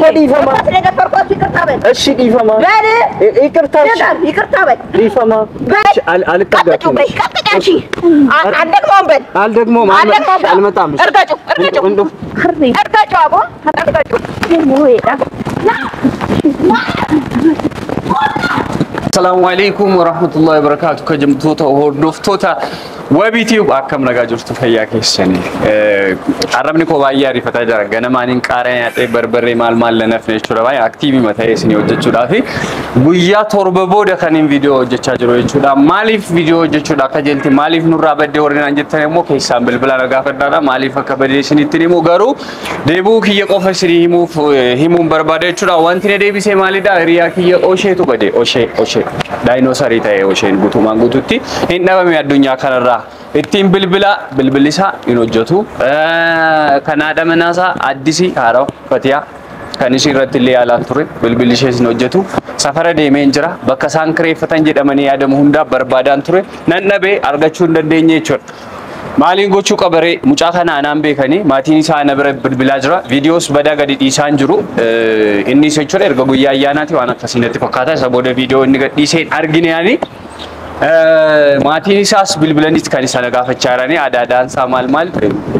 كودي فما إيش كيف ما يكرتاش فما عندك مو المتامش السلام عليكم ورحمة الله وبركاته كجمتوتا وهردوفتوتا وبيتيوب أكمل نجاجوش تفيا كيسني عربني كوبايا ريفتا جرا جنا مانين كارين بربري مال لنفنش شو رواي أكتيفي متى يسني وجد شو دافي بويا توربو ده خنين فيديو وجد شجرة شو دا ماليف فيديو وجد شو دا كجلتي ماليف نورا بدي ورنا نجد تنمو كيسام بالبلا رجع فدانا ماليف كبدي سني تنمو غارو ديبو كي يقف سري هموم بربادة شو دا وانتي نديبي سمالي دا ريا كي أوشة تو بدي أوشة داينوسار يتاعي أوشة بوتو مانغو توتي هنا بمي الدنيا كنرا إتيم بالبلسا ينوجتو كندا مناسا أديسي هارو فتيا كنيسي رتلي على توري بالبلشة ينوجتو سفر ديمين جرا بكسان كري فتنجد أمني آدم هندا بربادان توري ننبه أرجعون دنديني چور مالين غوچو كبره مچاخنا انام بكني ماتيني سا نبر بالبلاجرا فيديوس بدا غدي ديسان جرو اني سچور ارغو غيا ياناتي وانا كسينتي فكاتا سبوده فيديو اني ديسين ارغينياني ماتيني ساس بالبلنديت كانيسا نغافچاراني ادادان سامال مال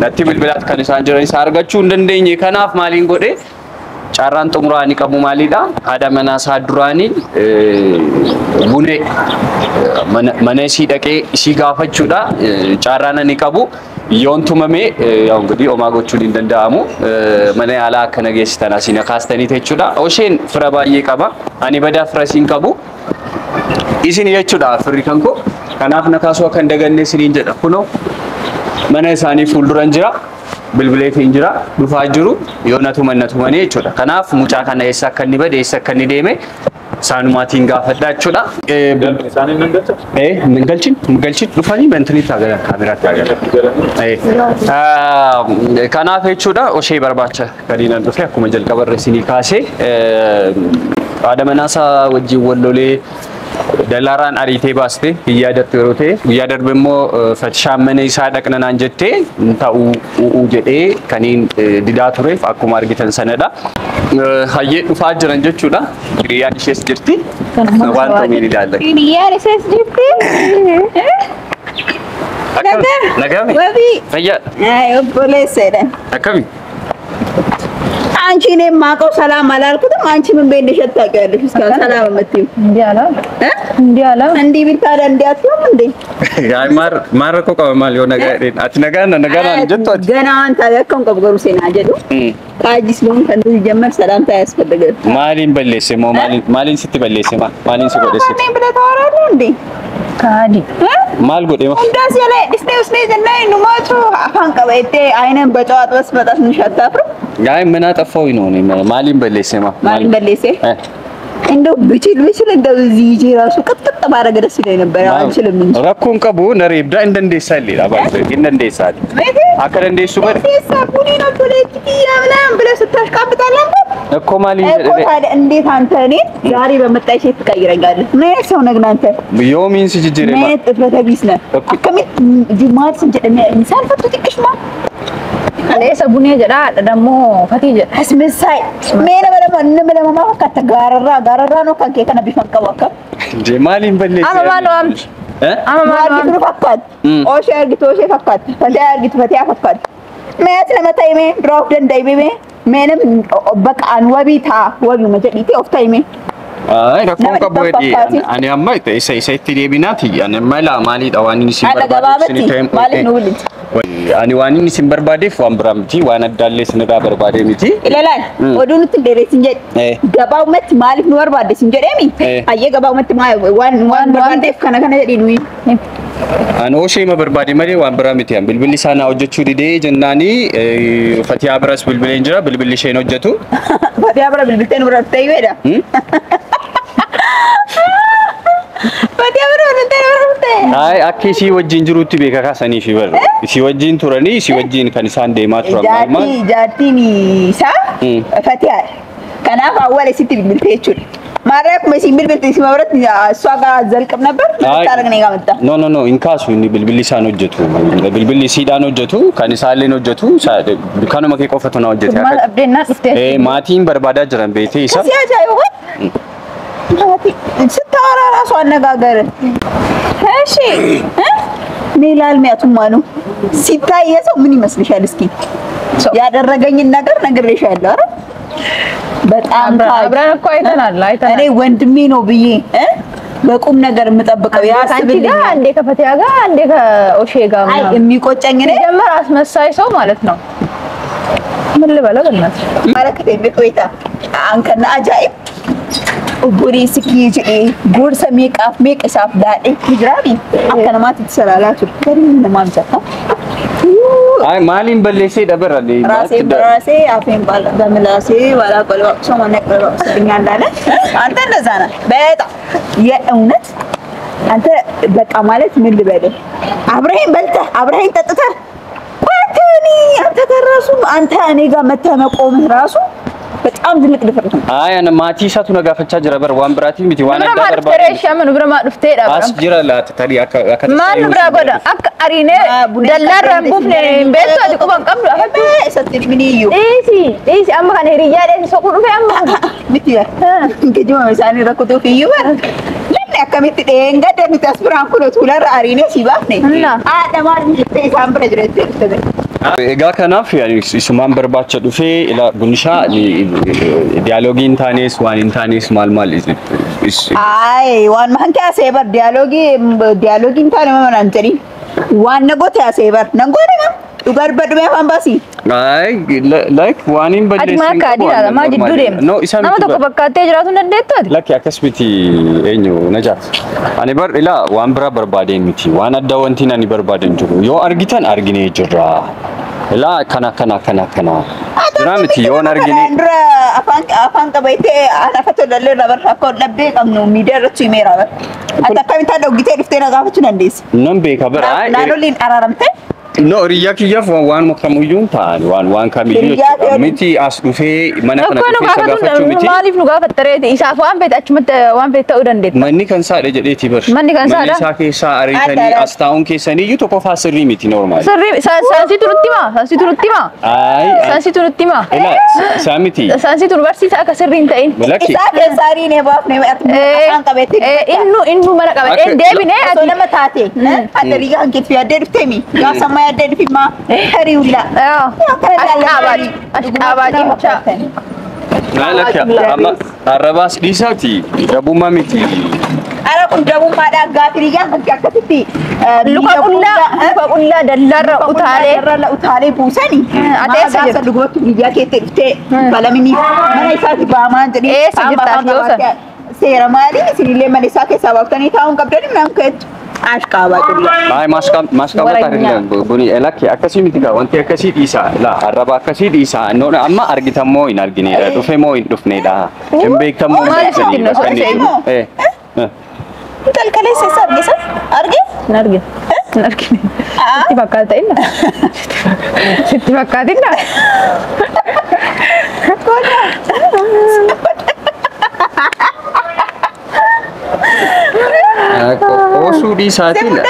نتي بالبلات كانيسان جراني سارغچون دنديني كناف مالين غودي ጫራን ጥምራኒ ቀሙ ማሊዳ አዳመና ሳዱራኒ ቡኔ መነሲ ደቄ ሲጋፈቹዳ ጫራነኒ ቀቡ ዮንቱመሜ ያው እንግዲህ ኦማጎቹን እንደንዳሙ መነ ያላ ከነገስተና ሲነካስተኒ ተቹዳ ኦሼን ፍረባዬ ቀባ አኒ በዳ ፍረሲን ቀቡ ኢሲን የቹዳ ፍሪከንኮ ከናፍ ነካሶ ከንደገኔ ሲሪን ጀደኩ ነው መነ ሳኒ ፉልዱረን ጅራ بالبليت إنجرا بفاجرو يوناتو مناتو مني يجودا كناف موچا كنا يسكني بده يسكني ديمه سانوماتين غافدا يجودا سانين نغلچ نغلچ بفاني بنتني تاغلا كاميرا تاغلا كناف يجودا اوشي برباچا كدينا دفه كوم جل قبر سيني كاسه ادمناسا وجي ولولي دلاران أريتي باسته يادر تروته يادر بمو فتشامني سادكنا نانجته نتاو وجده كنين ديداتوري فاكو مارجتن سندا هاي فاجرن جتشودا ريال شيس جرتي وان توميني دالله ريال شيس جرتي نعم وابي هيا أيه بوليس هذا نعم አንቺ ነኝ ማቀው ሰላም አላልኩትም አንቺ ምን በእንደሸት ታውቂያለሽ እስካሁን ሰላም መጥተው እንዲያላ እንዲ ቢታዳ እንዲያትም እንዴ ያይ ማረኮ ቆማል የሆነ ነገር አትነጋና አንጀቷት ገና አንተ ያከም ቀብገሩ ሴና አጀዱ ካጂስ ነው ከንቱ ጀመር ሰላምታ ያስፈልጋል ማሊን በለሰ ማሊን ስትበለሰ ማሊን ሲጎደሰ እኔ ብለህ ታወራለህ እንዴ ካዲ ማል ጎዴማ እንዳስ ያለ ዲስቴውስ ነው ዘናይ ነው ማቹ አፋን ቀበይቴ አይነን በጨዋት በስበጣት ንሻታፍሩ ያይ ምን አጠፋው ነው ማሊን በለሰማ ማሊን በለሰ እንደው ብችል እንደው ዚጂ ራሱ ቀጥቅጥ ማረገ ደስ ይለኝ ነበር አንችልም እንጂ ረኩን ቀቡ ነሪብዳ እንደንደሳል ይላባል እንደንደሳል አከረ እንደሱ በር ሰቡኒ ነው ፖለቲካ ያምናም ብለ ስታሽቃብጣለህ እኮ ማሊን እንዴት አንተ እኔ ዛሬ በመጣሽ ትቀይረኛለህ ምን ሰው ነግናንተ ዮሚን ሲጅጅሬ ማ ተፈተቢስ ነው አከሚት ጅማት ስንጀደም ኢንሳን ፈጥጥቅሽማ أنا سبوني جرا دمو فتي جرا اسمساي مين بلا ما فكت غاررا نو كان كيكنا بيفنك وكم جمالين بلي اما مالو اما مالو فكت او شير جتوشي فكت فدا جتفتيا فكت مات لما تايمي دروب دن دايبي مين بك ان وبيتا وبي مجديتي اوف تايمي ركون كبودي أنا أما إيش تري بيناتي أنا مالا مالي دواني نسيم بربادي مالي نولد أنا واني نسيم بربادي فام برامتي وانا دالي سندا بربادي متي لا لا ودون تدري سنجد جباو مت مالي نور بادي سنجد أمي أيه جباو مت ما وان بربادي كنا jadi نوي أنا أوشي ما بربادي مري وان برامتي أم بالبلي سانا أوجت شو دي جناني فتيا برس بالبلي إنجرا بالبلي شيء نوجتو فتيا برا بالبلتين برا تيجي Ay, akki si wajjin jirutti beeka kaasanii fi bar. Si wajjin turanii, si wajjin kan isaan deemaa turan maal maal. Jaartiin isaa fatiyaa. Kanaaf awwaal isitti bilbiltee jechuudha. ማረክ መሲብል በልተሽ ማብራት እሷ ጋር ዘልቅም ነበር ታረግኔ ጋር መጣ ኖ ኢንካሱ ቢልቢሊሳ ነው ጀቱ ቢልቢሊሲዳ ነው ጀቱ ከንሳሌ ነው ጀቱ ከነ መከ ቆፈቱ ነው ጀቱ ማቲን በርባዳ ጅራን ቤቴ ይሳ ሲያጃዩ ስታወራ ራሱ አነጋገር እሺ ሜላል ሚያቱማ ነው ሲታይ የሰው ምን ይመስልሻል እስኪ ያደረገኝን ነገር ነግሬሻለሁ አይደል በጣም አብረን እኮ አይተናል እኔ ወንድሜ ነው ብዬ በቁም ነገር የምጠብቀው ያስብልኝ አንዴ ከፈቲያ ጋር አንዴ ከኦሼ ጋር አይ የሚቆጨኝ እኔ ጀመር አስመሳይ ሰው ማለት ነው ምን ልበለው በእናትህ ማለከቴ በቆይታ አንከና አጃኢብ ቡሪ ስኪጂ ጉርሰ ሜቃፍ ሜቅሳፍ ዳዴ ይግራቢ አከነማት ትሰራላችሁ ከምን ማምጣታ አይ ማሊን በለሴ ደበር አለ ራሴ አፌን ባላ በምላሴ ባላ ቆልባ ሰው ነቀባ ስብኛል አለ አንተ እንደዛ ነህ በጣም የእውነት አንተ በቃ ማለት ምን ልበልህ አብረህን በልተህ አብረህን ጠጥተህ አንተ ከራሱ አንተ እኔ ጋር መተመቆምህ ራሱ በጣም ትልቅ ድፍረት ነው አይ እኔ ማቲሳቱ ነጋፈቻ ጀረበር ዋን ብራቲ ሚቲ ዋና ዳበር ባረሽ ምን ብረማ ድፍቴ ዳበር አስጅራላት ታሊ አከተ ማን ብራ ጎዳ አክ አሪኔ ደላር ቡፍኔ ቤቶ አጥቁባን ቀብዱ አፈቱ ሰጥሪ ምን ይዩ ኢሲ አማ ካነ ሪያ ደን ሶቁሩ ፈያም ሚቲ እንግዲህ ማሳኒ ረኩቶ ፍዩ ለኔ አከሚት ደንጋ ደምት አስብራን ኩሎት ሁለር አሪኔ ሲባፍኔ አደማር እንት ሳምብረ ድረስ egaa kanaaf isumaan barbaacha dhufee ila gunisha dialogiin taanes waan hin taanes maal ay waan manka seber dialogiin taane manan tari waan nagote seber nangore ma ugar badme ambasi ay like waan hin badde adma ka dira ma jiddurem no isa nama tokko bakkaatee jiraatu dandeettu lakki akkasmiti eenyu najaat ani bar ila waan bira barbaadeen miti waan adda wanti nani barbaaden jiru yoo argitan argine jirra ila kana dramati yoo argine andra afan qabayte ana fato dalle rabar akko labbe qabnu miderchu imera atakkamita dogite diftena gafachu nandes non be kabar ay nanolin araramte no riya kiyaf waan makamuyun taan waan kamiyu miti as dufe mana kana dufe sagafachu miti malif nu gafattereeti isaaf waan bet achumatti waan bet ta'u dandeet manni kan saadhe jedheeti bar manni kan saadha manni saake sa aritani astaun keessani yu tokko faasirri miti normal sirri sansi turutti ma ay sansi turutti ma ila samiti sansi tur barsiisa akka sirriin ta'in isaake saari ne baaf ne afan qabete innu mana qabete deebine ati nama taate adari ga hanket fi adde diftemi ya sama adde difima hariula ashqabaati bicha nalaka amma arabas disati dabuma miti ara kun dabuma da gafiriga akkasitti luka qulla dallarra utale busani ateessa jirtu dugotu biyya keette ifte balamini mana isaati baamaan jedhi seera maali sinillee mana isaa keessaa baaftanii taa'uun qabdani nan keetu ashqaba tulla ay maskaba tarillan buni elakki akkasi miti ga wanti akkasi disa la araba akkasi disa no amma argitammo in argine da dufe mo in dufne da in beektammo talkale se sabisa arge sitti fakkaata inna sitti fakkaata inna osu di saatiin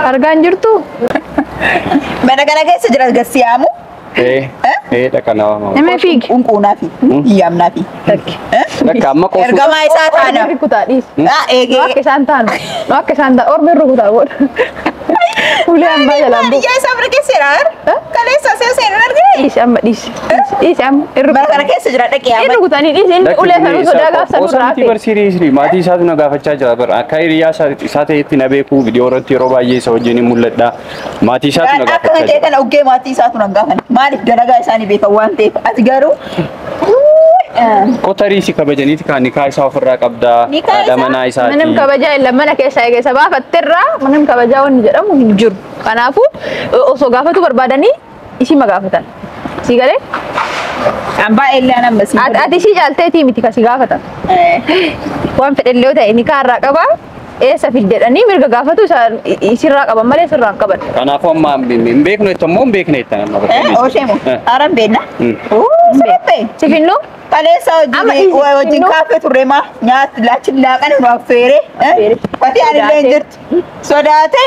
argaan jirtu mana kana keessa jira gasiyamu dhaqana nama fiig unquunafi yamnafi lakka amma qofu ergama isaa taana rukutaadhis eege akka isaan taan ormi rukutaa godha ulee ambaa jalaan bu ya isa birke serar kaleessa seena argine is amma is amma mana kana keessa jira dhaqee amma rukutanii is inni ulee sanu sodaa gaafsan osanti bar seriously maatii isaatu na gaafachaa jira bar akka hiriyaa isaa ta'etti na beeku viidiyoo irratti yeroo baay'ee isa wajjin mul'adha maatii isaatu na gaafachaa jira kana uggee maatii isaatu na gaafan maaliif dalagaa isaanii beekan waan ta'eef ati garuu Kotari si kabajaniiti kan nikaa isaa ofirraa qabda adamana isaati manim kabajaa illa mana keessa eegee baafatterra manim kabajaa wanni jedhamu hin jiru kanaafu osoo gaafatu barbaadanii isi magaafatan si galee amba illa nama si ati si jaalteetii miti kasi gaafatan waan fedhellee ta'e nikaa irraa qaba eessa fiddedhanii mirga gaafatu isirraa qaban malee sirraa hin qaban. Kanaafuu amma hin beeknu jettammoo hin beekne jettan amma bakka. Oshemo. Aran beekna. Sirriitti. Sifinnu? Kaleessa wajjin kaafee turre maa nyaata laachiin laaqan nu affeere. Fati ani illee hin jirtu. Sodaate.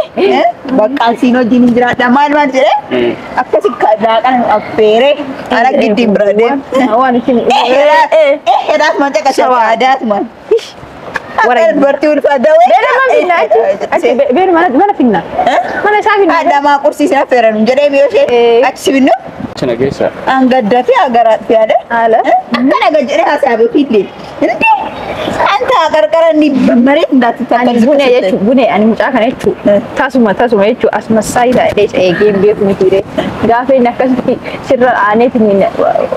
Baqqaan siin wajjin hin jiraadha maal jedhee akkasi laaqan nu affeere. Ala giddiin bira deemu. Waan isin. Hedaas man caqasa waadaas man. Wareen bartii ulfaata wayii. Beela man finnaa jechuudha. Beela mana finnaa. Mana isaa finnaa. Addamaa qursiisina affeeran jedhee mi'oo ishee achi sibinnu. China geessa. Anggaddaa fi agaraat fi haadha. Haala. Akkana gajjadee haasa'aa fiillee. Hindi. Anta qarqara ni mareet ndaatti takka. Bunee jechuudha. Bunee ani mucaa kana jechuudha. Tasuma jechuudha. Asmassaa isaa dheessa eegee beeku miti dee. Gaafa inni akkasitti sirra aaneetiin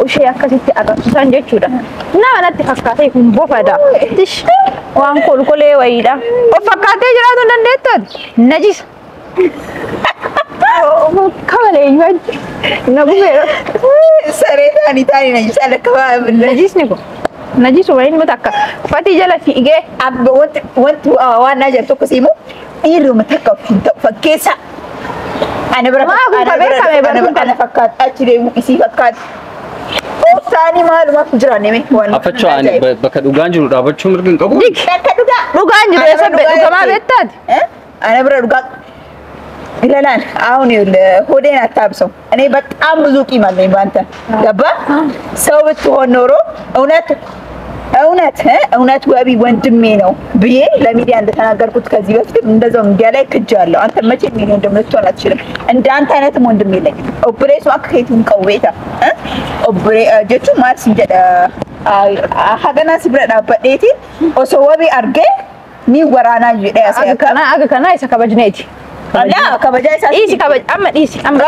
ishee akkasitti arrabsisan jechuudha. Nama natti fakkaatee kun bofadha. Waan kolkolee wayiidha. Of fakkaatee jiraatu hin dandeettan. Najisa. Kamalee iyyuu na bu'eera. Saree taanii najisa lakkaa Najisni kun. Najisu waliin mata akka fatii jala fiigee wanti waan naa jedhu tokko siimu dhiiruma takka fakkeessa. Ana bira kana fakkaata achi deemu isii fakkaata. Ooftaanii maalumaaf jiraanne mee waan. Afachoo ani bakka dhugaan jiru dhaabachuu mirga hin qabu. Bakka dhugaan jiru eessa dhugamaa beektaati? Ana bira dhugaa ይላል አሁን ሆዴን አታብሰው እኔ በጣም ብዙ ቂም አለኝ ባንተ ገባ ሰው ብትሆን ኖሮ እውነት ወቢ ወንድሜ ነው ብዬ ለሚዲያ እንደተናገርኩት ከዚህ በፊት እንደዛው ሚዲያ ላይ ክጃለሁ አንተ መቼ ሚሊዮን እንደምትሆን አትችልም እንዳንተ አይነትም ወንድሜ የለኝ ኦፕሬስ ዋክቴቱን ቀውቤታ ኦፕሬ ጀቹ ማርስ እንጀዳ ሀገና ሲብረዳ በዴቲ ኦሶ ወቢ አርጌ ኒ ወራና ይደ ያሰከና አገከና ይሰከበጅኔቲ لا كبجاي ساتي إيش كبج أما إيش أما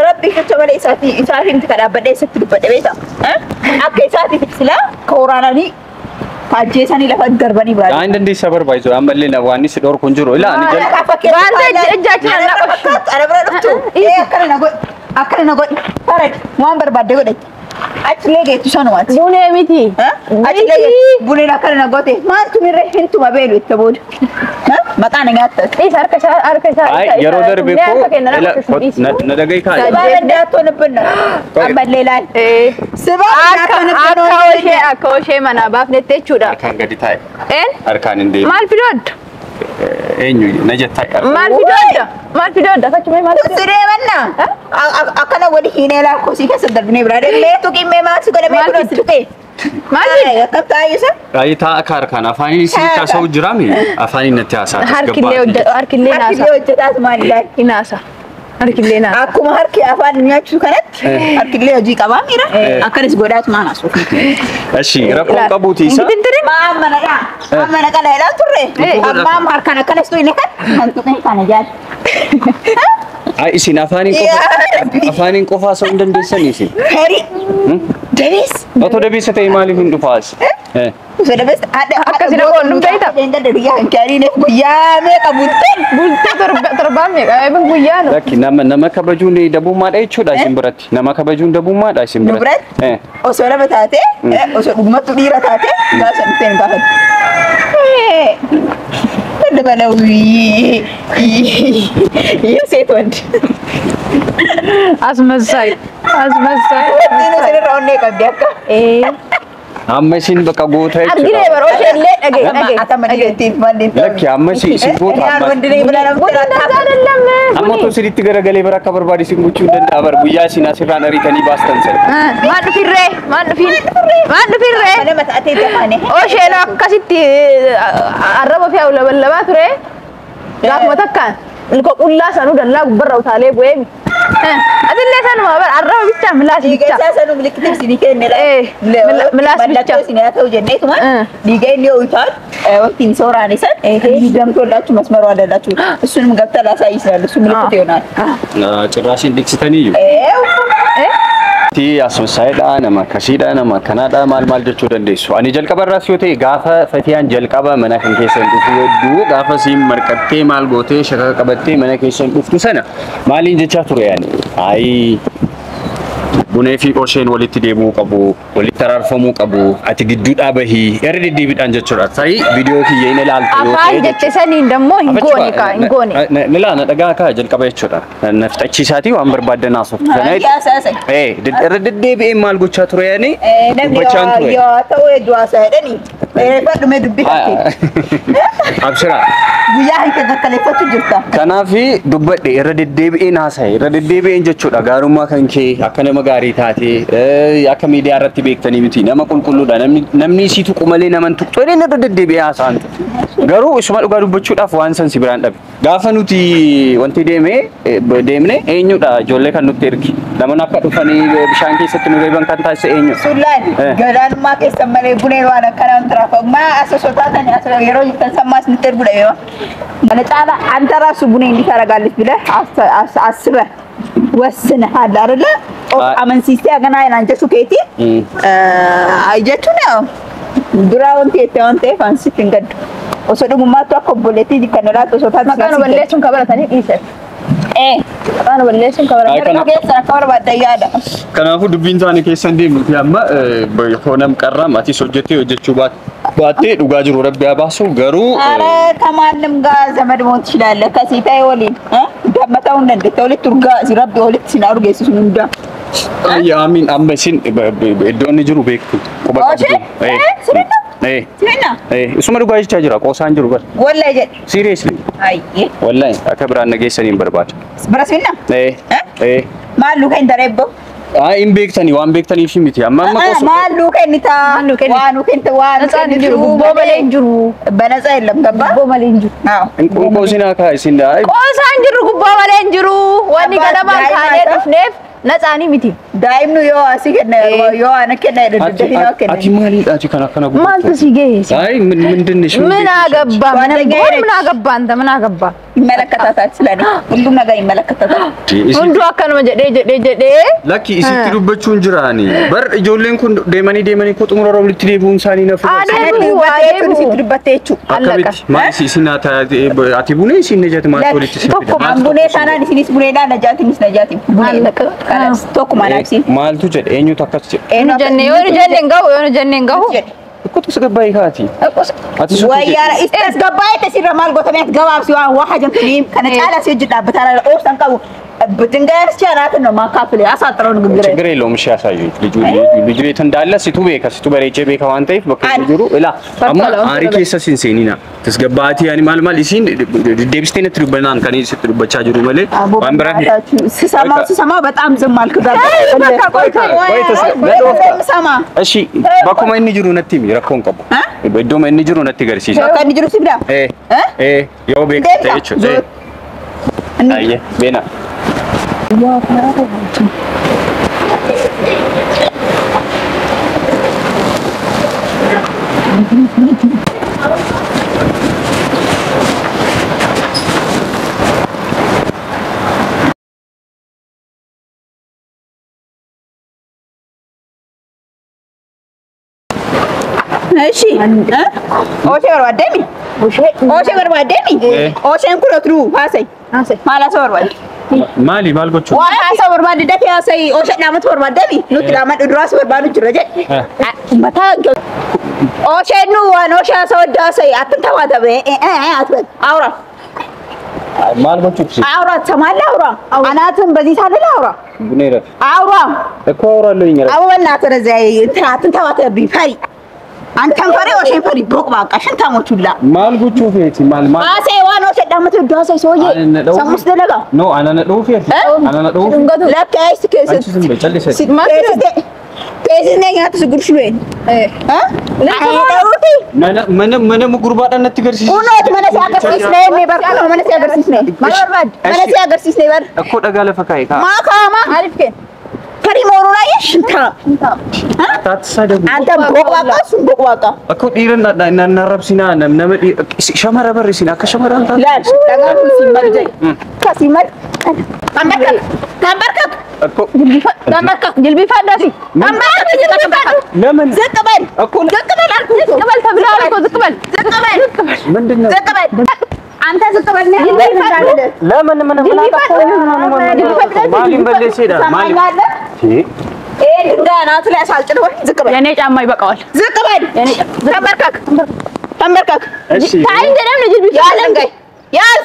ربي شو تبغى ساتي أنت كذا بدي ستة بدي بيتا أكيد ساتي تسلا كورانا ني فاجيساني لفت درباني برا عندي صبر بايزو أما اللي نواني سدور كنجرو إلا أنا جل بعد جاكنا أنا برا رفتو إيه أكلنا نقول فرق ما بربادي قولي أكلي جت شنو وات بوني ميتي أكلي بوني أكلنا قولي ما تمر رحين تو مبيلو تبود مكان نجات إيه أركش أي يرو دربيكو إلا ندعي كاي سبارة داتو نبنا أما الليلان سبارة داتو نبنا أكوشي منا باف نتشودا أركان قدي تاي إيه أركان إندي مال فيدود إنيو نجت تاي مال فيدود كاتشمي مال سيري منا أكنا ولي هنا لا كوسي كسر بني برادة ليه توكي مما سكولة ميكرو سكولة مال كم تايسا أي تا أكاركان أفاني سيتا سو جرامي أفاني نتياسا هاركلي ناسا هاركلي ناسا aku harki afaan nyaachuu kanatti harkillee hojii qabaa mira akkanis godhaatu maan asuuf أشي ركون كابوتيسا mana kana jedhaa turre ammaam harkaan akkanas tu inni kan tuqee kana jaal أي إسين أفاني قفا سون دندسني سين heri devis أتو دبيسة تيمالي من دفاس sudah bes ada Akkasina kok num taita jangan dari yang cari nih guyya me kabutin bulta terbang ya emang guyano Laki nama kabajun di dabu mad cuda isim berat nama kabajun dabu mad isim berat oh soalnya betate oh so umat tu dira tate enggak senten banget ada mana iya seton asmasai ini sini ronde kan dia Amma isin bakka goota jechuudha. Argine baroo sheellee dhagee. Ata maddeen mandin. Lakki amma isin goota amma. Amma osoo sirriitti garagalee bara akka barbaade isin gochuu danda'a bar guyyaa isin asirraan ariitanii baastan sana. Maan dhufirree. Mana mata ate dafane. Oo sheeloo akkasitti arraba fi hawla ballabaa ture. Gaafuma takkaan ilko qullaa sanuu dallaa gubbarra utaalee bu'eemi. Adillee sanuma bar arraba bicha milaas bicha. Diga sanu milik sini kenne la. Milaas bicha. Sini atau jenne cuma diga ini utar waktu ini seorang ni san. Jam tu dah cuma semua ada dah cuma. Sun mengata lah saya isra. Sun milik tu yana. Cerrasin diksitanii iyyuu. Ti asoosaayidha nama akkasiidha nama akkanaadha maal jechuu dandeessu. Ani jalqaba irraas yoo ta'e gaafa fatiyaan jalqaba mana kan keessan dhufu hedduu gaafa siin marqattee maal gootee shaka qabattee mana keessan dhuftu sana maaliin jechaa ture yaani. bunee fi qosheen walitti deemuu qabu walitti tararfamuu qabu ati gidduudhaa bahii irra deddeebiidhaan jechuudha ta'i viidiyoo kiyya inni ilaaltu afaan jettee saniin dammoo hin goone ka hin goone nila na dhagaa ka jalqaba jechuudha naftachiisaati waan barbaadan haasoftu sana irra deddeebi'ee maal gochaa ture yaani dubbachaan ture yoo ta'u hedduu haasa'edhani fadhume dubbifate abshira guyyaa hin kakkaleeffatu jirta kanaafi dubbadhe irra deddeebi'een haasa'e irra deddeebi'een jechuudha gaarummaa kan kee akka nama gaarii taate akka miidiyaa irratti beektanii miti nama qulqulluudha namni isiitu qumalee naman tuqxu irra deddeebi'ee haasa'an garuu isuma dhugaa dubbachuudhaaf waan san si biraan dhabe gaafa nuti wanti deemne eenyudha ijoollee kan nutti ergi namoonni akka dhufanii bishaan keessatti nu reeban kan taasise eenyu sullaan gadaanummaa keessan malee buneen waan akkanaan tiraafammaa asosotaatan yeroo jirtan sammaas nutti ergudha yoo mana caala anta ራሱ buneen እንዲህ ታደርጋለች ብለህ አስበህ ወስነህ አለ አይደለ አመንሲስቴ አገናኝ አንተ ሱኬቲ አይጀቱን ያው ዱራውን ተይታውን ተይፋንስ ትንገድ ወሰዱማቱ አኮቦሌቲ ከነላቶ ሶታት መካኑ በሌሱን ከበረታኒ ኢሰ መካኑ በሌሱን ከበረታኒ kanaafuu dubbiin isaanii keessan deemnuti amma hoonam qarram ati hojjettee hojjechuu baattee dhugaa jiru rabbi abaasu garuu አረ ከማንም ጋር ዘመድ መሆን ትችላለህ ከሲታይ ወሊን ደመታው እንደት ወሊት ቱርጋ ሲረብ ወሊት ሲናሩ ገይሱ እንዳ አሚን አመሲን እዶን ጅሩ ቤክቱ isuma dhugaa jechaa jira qoosaan jiru bar wallahi jed seriously ayye wallahi akka biraan nageessaniin barbaada barasina maalu kan darebo in beektanii waan beektaniif miti amma qoosoo maalu kenita waanu kenta waanu ነፃን ጅሩ ቦበሌን ጅሩ በነፃ የለም ገባ ቦበሌን ጅሩ አዎ ቆሲና ካይሲና ቆሳን ጅሩ ቦበሌን ጅሩ ወኒ ገለማን ካኔ ድፍኔፍ ነፃኒ ሚቲ daa'imnu yoo asii kenna yoo ana kenna deddeebiin yoo kenna ati maaliidhaati kana gubbaa ማንተ ሲገይስ አይ ምንድነሽ ምን አገባ ምን አገባ አንተ ምን አገባ ይመለከታታል ስለኔ ሁሉም ነገር ይመለከታታል ሁንዱ አከነ ጀዴ ለኪ isitti dubbachuun jiraani bar ijoolleen kun deemanii ko xumura roobli deebuun saanii nafu adeemu isitti dubbatteechu allaka maal isina ati bunee isin nejati maal walitti si tokko bunee sanaan isinis buneedhaan najaatiin allaka tokko maalasi maaltu jedhe eenyutu akkas jedhe eenyu jenne ngahu እኮ ተስገባይ ካቲ አትሱ ወያራ ተስገባይ ተሲራ ማል ጎተሚያት ገባብ ሲዋን ዋሐጀን ትሊም ከነጫላ ሲጅዳበታራ ኦርሰን ቀቡ በድንጋይ ቻናት ነው ማካፈል ያሳጥረው ንግግር ችግር የለውም እሺ ያሳዩኝ ልጁ የት እንዳለ ሲቱ በሬቼ ቤካ ዋንተይ በከጅሩ እላ አማ አሪ ኬሰ ሲንሴኒና ተስገባቲ ያኒ ማልማል ኢሲን ዴብስቴን ትሩበናን ከኔ ስትሩበቻ ጅሩ መለ ባንበራ ሲሰማ በጣም ዝም አልኩ ሰማ እሺ ባኩማ እኒ ጅሩ ነቲ ረኮን ቀቡ በዶማ እኒ ጅሩ ነቲ ገርሲሳ ከኒ ጅሩ ሲብዳ ዮ ቤክ ተይቹ አየ ቤና እሺ ኦሼ ወርባደሚ ኦሼ ወርባደሚ ኦሼን ኩረትሩ ሀሰይ ማላሰ ወርባደ ማሊ ማልጎቹ ዋሳ ወርባደ ደከ ሀሰይ ኦሼ ዳመት ወርባደሚ ኑት ዳመት ድራስ ወርባዱ ጅረጀ መታ ኦሼ ኑ ዋን ኦሼ ሰወዳ ሀሰይ አትንተዋተበ አትበል አውራ ማልጎቹ አውራ ተማላ አውራ አናትን በዚህ ሳለ አውራ ቡኔረ አውራ እኮ አውራለኝ አወና ተረዛይ አትንተዋተብ ፈሪ አንተን ፈሪ ኦሼ ፈሪ ቦቅ ባቃ ሽንታሞቹላ ማልጎቹ ፌቲ ማል አሴ ዋን ኦሼ ዳመት ዳሰ ሶዬ ሰሙስ ደለጋ ኖ አናነ ዶ ፌቲ አናነ ዶ ለካይስ ከስ ሲማከ ከዚህ ነኝ አትስጉርሽ ነው መነ ጉርባዳነት ትገርሲስ ኡኖት መነ ሲያገርሲስ ነው ነበር መነ ሲያገርሲስ ነው ማርባድ መነ ሲያገርሲስ ነው እኮ ደጋ ለፈካይ ካ ማካማ አሪፍከን ፈሪሞሩ ላይ ሽንታ ታትሳደቡ አንተ ቦቅባቃ ሱን ቦቅባቃ እኮ ዲረና እናረብሲና ነመዲ ሸመረ በርሲና ከሸመረ አንተ ላሽ ደጋሩ ሲመርጀይ ከሲመር ተንበርከክ እኮ ጅልቢ ፈዳሲ ተንበርከክ ለምን ዘቅበል እኮ ዘቅበል አልኩ ዘቅበል ተብሏል እኮ ዘቅበል ምንድነው ዘቅበል አንተ ዘቅበል ነው ለምን ማሊም በለሽ ሄዳ ማሊም ድንጋይ አናት ላይ አሳልጭ ነው። ዝቅ በል። የኔ ጫማ ይበቃዋል። ዝቅ በል። ተንበርከክ ተንበርከክ። እሺ ታይ እንደለም ልጅ ያዝ ድንጋይ ያዝ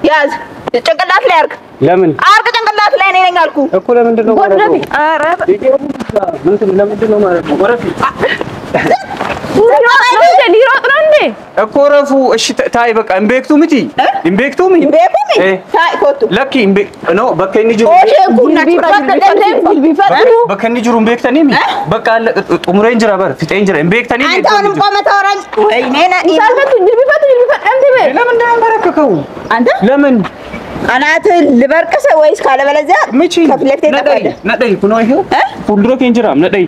ያዝ። ጭንቅላት ላይ አርግ። ለምን አርግ ጭንቅላት ላይ እኔ ነኝ አልኩ እኮ። ለምንድን ነው ማለት ነው? ኧረ ለምንድን ነው ማለት ነው? ወረፊ ሊሮጥ ነው እንዴ እኮ ረፉ። እሺ ታይ በቃ እምቤክቱ ምቲ እምቤክቱ ሚ ታይ ኮቱ ለኪ እምቤክ ነው በከኒ ጅሩ ኦሼ ኩናች ቢፈቅዱ በከኒ ጅሩ እምቤክተኒ ሚ በቃ ጡሙሬን ጅራ በር ፊቴን ጅራ እምቤክተኒ አንተ አሁንም ቆመህ ታወራኝ ወይኔ ይሳልፈቱ ቢፈቱ አንተ ለምን እንደምበረከከው አንተ ለምን አናት ልበርቅሰ ወይስ ካለበለዚያ ምቺ ከፍለክቴ ተቀደ ነደይ ኩኖ ይሄው ፉልድሮ ኬንጅራም ነደይ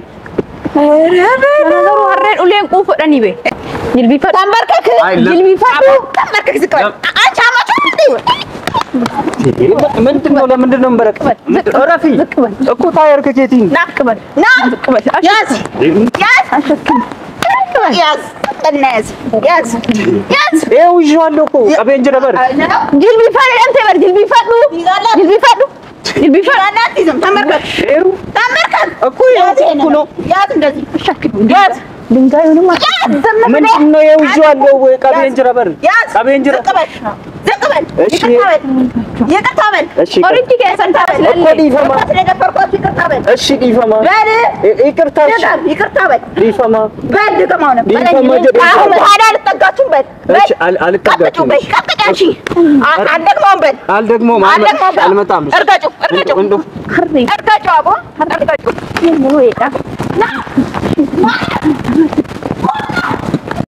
ነገሩ አረን ኡሌን ቁፈደኒ ቤ ጅልቢፈቱ ተንበርከክ ጅልቢፈቱ ተንበርከክ ዝቅ በል አንቺ አማቹ ምንድን ነው? ለምንድን ነው የምበረከው? ረፊ እኮ ታየር ከኬቲን ናክበል ናክበል ያዝ ያዝ አሸክም ያዝ እናያዝ ያዝ ያዝ ይኸው ይዤዋለሁ እኮ ቀቤን ጅራ በር ጅልቢፈቱ አንተ በር ጅልቢፈቱ ጅልቢፈቱ ጅልቢፈቱ አናትይዝም ተንበርከክ ተንበርከክ እኮ ያዝ እኮ ነው ያዝ እንደዚህ አሸክም ያዝ ድንጋዩንም ምንድን ነው? ይኸው ይዤዋለሁ ቀቤን ጅራ በር ያዝ ቀቤን ጅራ ዝቅ በል ዝቅ በል ይቅርታ በል እሺ ኦሪቲ ከሰንታ በል እኮ ዲፈማ ስለደፈርኳት ይቅርታ በል እሺ ዲፈማ በል ይቅርታ ይቅርታ በል ዲፈማ በል ድገማው ነው ዲፈማ አሁን ታዲያ አልጠጋችሁም በል እሺ አልጠጋችሁም በል ቀጥቅጫሽ አልደግመውም በል አልደግመውም አልመጣም እርጋጩ እርጋጩ እርጋጩ አቦ እርጋጩ ምን ነው ይጣ ና